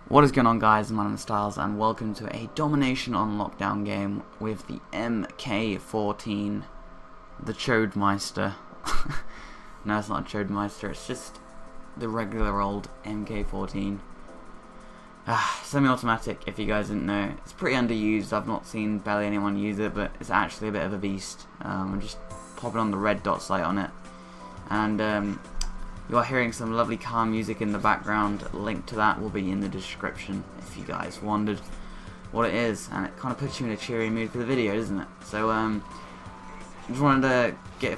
What is going on, guys? My name is SkyBlock and welcome to a domination on lockdown game with the MK14, the Chodemeister. No, it's not a Chodemeister, it's just the regular old MK14. Semi-automatic, if you guys didn't know. It's pretty underused. I've not seen barely anyone use it, but it's actually a bit of a beast. I'm just popping on the red dot sight on it. And you are hearing some lovely calm music in the background. Link to that will be in the description if you guys wondered what it is. And it kind of puts you in a cheery mood for the video, doesn't it? So, just wanted to get a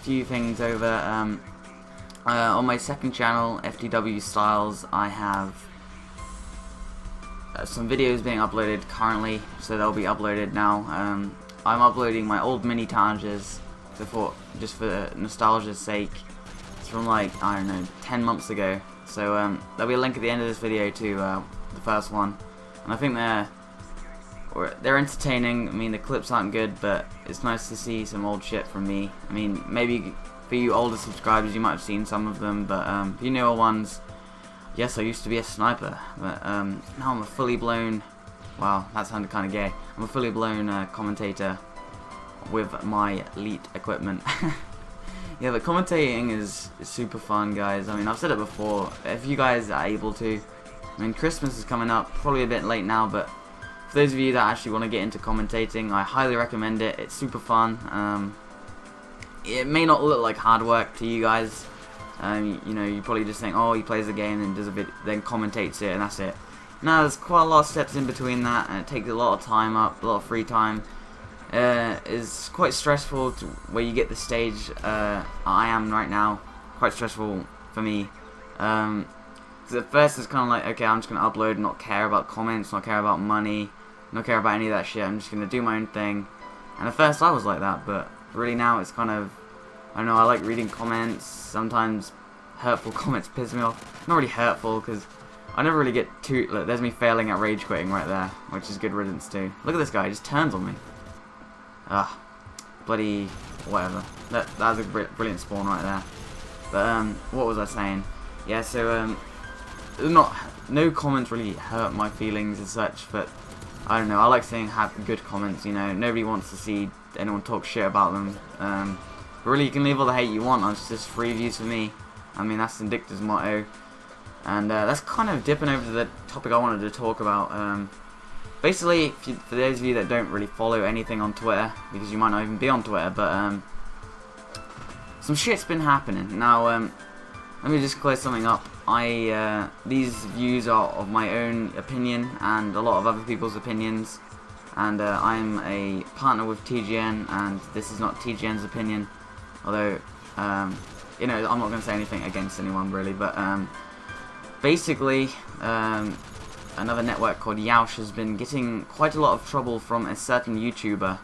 few things over. On my second channel, MW3, I have some videos being uploaded currently, so they'll be uploaded now. I'm uploading my old mini-TEHStylez just for nostalgia's sake. It's from, like, I don't know, 10 months ago. So there'll be a link at the end of this video to the first one, and I think they're entertaining. I mean, the clips aren't good, but it's nice to see some old shit from me. I mean, maybe for you older subscribers, you might have seen some of them, but for you newer ones, yes, I used to be a sniper, but now I'm a fully blown, wow, that sounded kind of gay, I'm a fully blown commentator with my elite equipment. Yeah, but commentating is super fun, guys. I mean, I've said it before, if you guys are able to. I mean, Christmas is coming up, probably a bit late now, but for those of you that actually want to get into commentating, I highly recommend it. It's super fun. It may not look like hard work to you guys. You know, you probably just think, oh, he plays the game and does a bit, then commentates it, and that's it. No, there's quite a lot of steps in between that, and it takes a lot of time up, a lot of free time. Is quite stressful to where you get the stage I am right now. Quite stressful for me. Because at first it's kind of like, okay, I'm just going to upload, not care about comments, not care about money, not care about any of that shit. I'm just going to do my own thing. And at first I was like that, but really now it's kind of, I don't know, I like reading comments. Sometimes hurtful comments piss me off. Not really hurtful, because I never really get too, look, there's me failing at rage quitting right there, which is good riddance too. Look at this guy, he just turns on me. Bloody whatever. That was a brilliant spawn right there. But what was I saying? Yeah, so no comments really hurt my feelings as such, but I don't know. I like seeing good comments. You know, nobody wants to see anyone talk shit about them. But really, you can leave all the hate you want. It's just free views for me. I mean, that's Indictor's motto, and that's kind of dipping over to the topic I wanted to talk about. Basically, for those of you that don't really follow anything on Twitter, because you might not even be on Twitter, but some shit's been happening. Now, let me just clear something up. These views are of my own opinion and a lot of other people's opinions, and I'm a partner with TGN, and this is not TGN's opinion. Although, you know, I'm not going to say anything against anyone really, but basically, another network called Yoush has been getting quite a lot of trouble from a certain YouTuber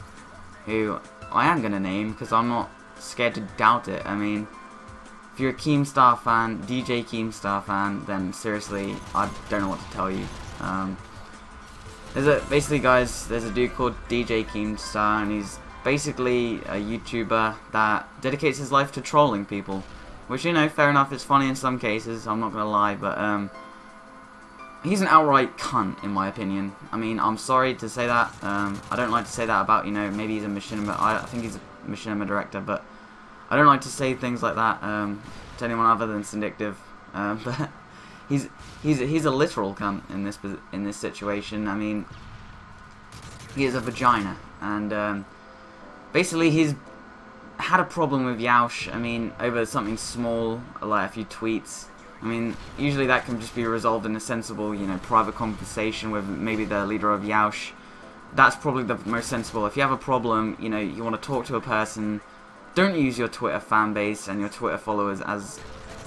who I am going to name because I'm not scared to doubt it. I mean, if you're a Keemstar fan, DJ Keemstar fan, then seriously, I don't know what to tell you. Basically, guys, there's a dude called DJ Keemstar, and he's basically a YouTuber that dedicates his life to trolling people. Which, you know, fair enough, it's funny in some cases, I'm not going to lie, but he's an outright cunt, in my opinion. I mean, I'm sorry to say that. I don't like to say that about, you know, maybe he's a machinima. I think he's a machinima director, but I don't like to say things like that to anyone other than Syndictive. But he's a literal cunt in this situation. I mean, he is a vagina, and basically he's had a problem with Yoush. I mean, over something small, like a few tweets. I mean, usually that can just be resolved in a sensible, you know, private conversation with maybe the leader of Yoush. That's probably the most sensible. If you have a problem, you know, you want to talk to a person, don't use your Twitter fan base and your Twitter followers as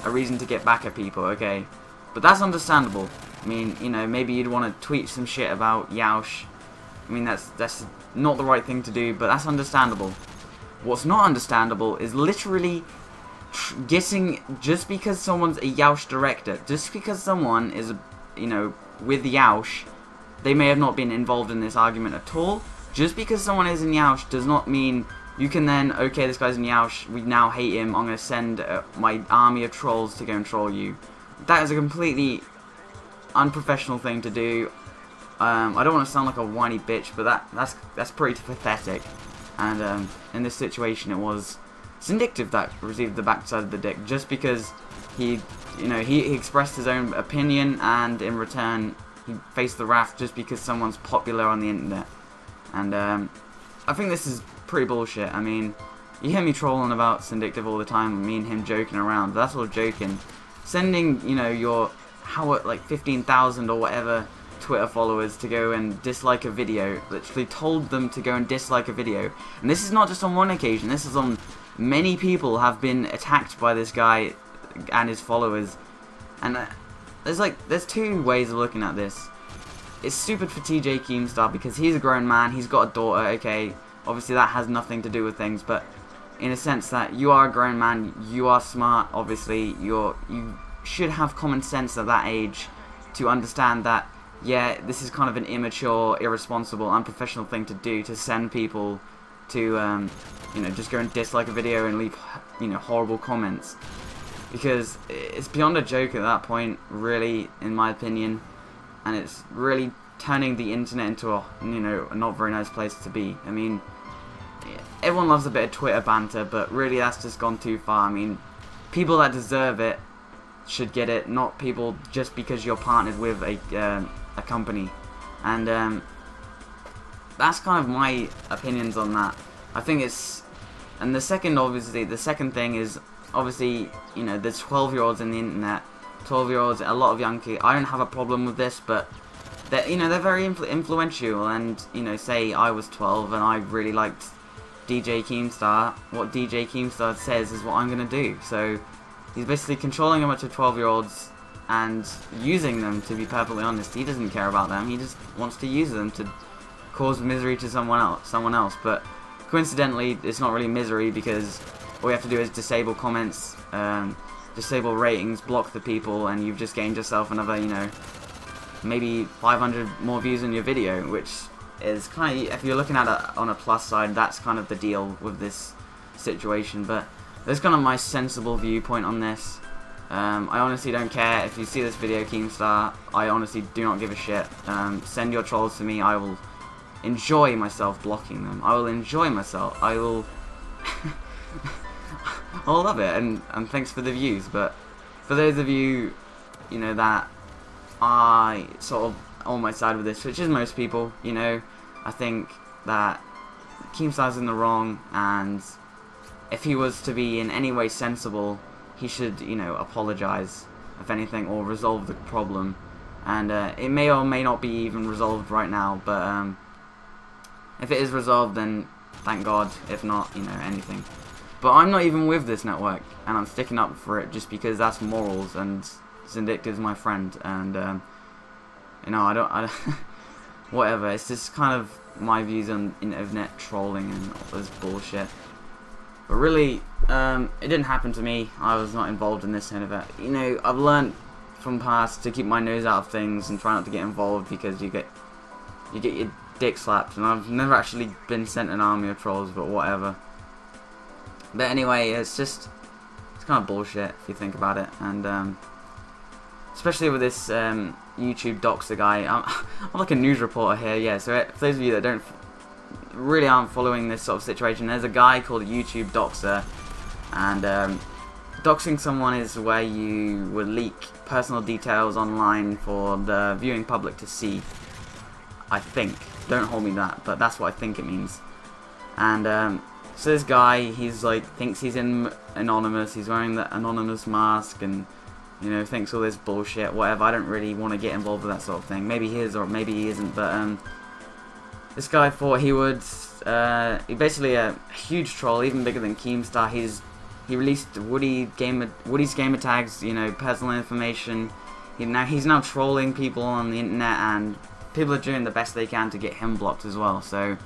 a reason to get back at people, okay? But that's understandable. I mean, you know, maybe you'd want to tweet some shit about Yoush. I mean, that's not the right thing to do, but that's understandable. What's not understandable is literally guessing just because someone's a Yoush director, just because someone is, you know, with Yoush, they may have not been involved in this argument at all. Just because someone is in Yoush does not mean you can then, okay, this guy's in Yoush, we now hate him, I'm going to send my army of trolls to go and troll you. That is a completely unprofessional thing to do. I don't want to sound like a whiny bitch, but that's pretty pathetic. And in this situation, it was Syndictive that received the backside of the dick, just because he expressed his own opinion, and in return he faced the wrath just because someone's popular on the internet. And I think this is pretty bullshit. I mean, you hear me trolling about Syndictive all the time, me and him joking around, but that's all joking. Sending, your like 15,000 or whatever Twitter followers to go and dislike a video, literally told them to go and dislike a video. And this is not just on one occasion, this is on many people have been attacked by this guy and his followers. And there's two ways of looking at this. It's stupid for TJ Keemstar because he's a grown man, he's got a daughter, okay, obviously that has nothing to do with things, but in a sense that you are a grown man, you are smart, obviously, you should have common sense at that age to understand that, yeah, this is kind of an immature, irresponsible, unprofessional thing to do, to send people to, just go and dislike a video and leave, horrible comments. Because it's beyond a joke at that point, really, in my opinion, and it's really turning the internet into a, a not very nice place to be. I mean, everyone loves a bit of Twitter banter, but really that's just gone too far. I mean, people that deserve it should get it, not people just because you're partnered with a company. And that's kind of my opinions on that. I think it's, and the second thing is, obviously, there's 12-year-olds in the internet, 12-year-olds, a lot of young kids. I don't have a problem with this, but they're very influential, and say I was 12 and I really liked DJ Keemstar, what DJ Keemstar says is what I'm gonna do. So he's basically controlling a bunch of 12-year-olds and using them, to be perfectly honest. He doesn't care about them, he just wants to use them to cause misery to someone else. But coincidentally, it's not really misery, because all you have to do is disable comments, disable ratings, block the people, and you've just gained yourself another, maybe 500 more views on your video, which is kind of, if you're looking at it on a plus side, that's kind of the deal with this situation. But that's kind of my sensible viewpoint on this. I honestly don't care if you see this video, Keemstar. I honestly do not give a shit. Send your trolls to me. I will enjoy myself blocking them. I will enjoy myself. I will I'll love it, and thanks for the views. But for those of you, that I sort of on my side with this, which is most people, I think that Keemstar's in the wrong, and if he was to be in any way sensible, he should, apologize, if anything, or resolve the problem. And it may or may not be even resolved right now, but if it is resolved, then thank God. If not, anything. But I'm not even with this network, and I'm sticking up for it just because that's morals, and Syndictive's my friend, and I don't whatever. It's just kind of my views on internet trolling and all this bullshit. But really, it didn't happen to me. I was not involved in this kind of it. I've learned from past to keep my nose out of things and try not to get involved, because you get your dick slapped. And I've never actually been sent an army of trolls, but whatever. But anyway, it's kind of bullshit if you think about it, and especially with this YouTube doxer guy. I'm like a news reporter here, yeah. So for those of you that really aren't following this sort of situation, there's a guy called YouTube doxer, and doxing someone is where you would leak personal details online for the viewing public to see. I think. Don't hold me that, but that's what I think it means. And so this guy, he's like, thinks he's in Anonymous, he's wearing the Anonymous mask, and thinks all this bullshit, whatever. I don't really want to get involved with that sort of thing. Maybe he is, or maybe he isn't, but this guy thought he would, he's basically a huge troll, even bigger than Keemstar. He released Woody's gamer tags, personal information. He's now trolling people on the internet, and people are doing the best they can to get him blocked as well. So,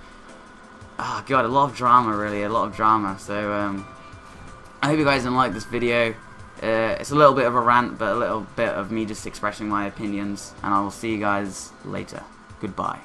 oh god, a lot of drama, really, a lot of drama. So, I hope you guys didn't like this video. It's a little bit of a rant, but a little bit of me just expressing my opinions, and I will see you guys later. Goodbye.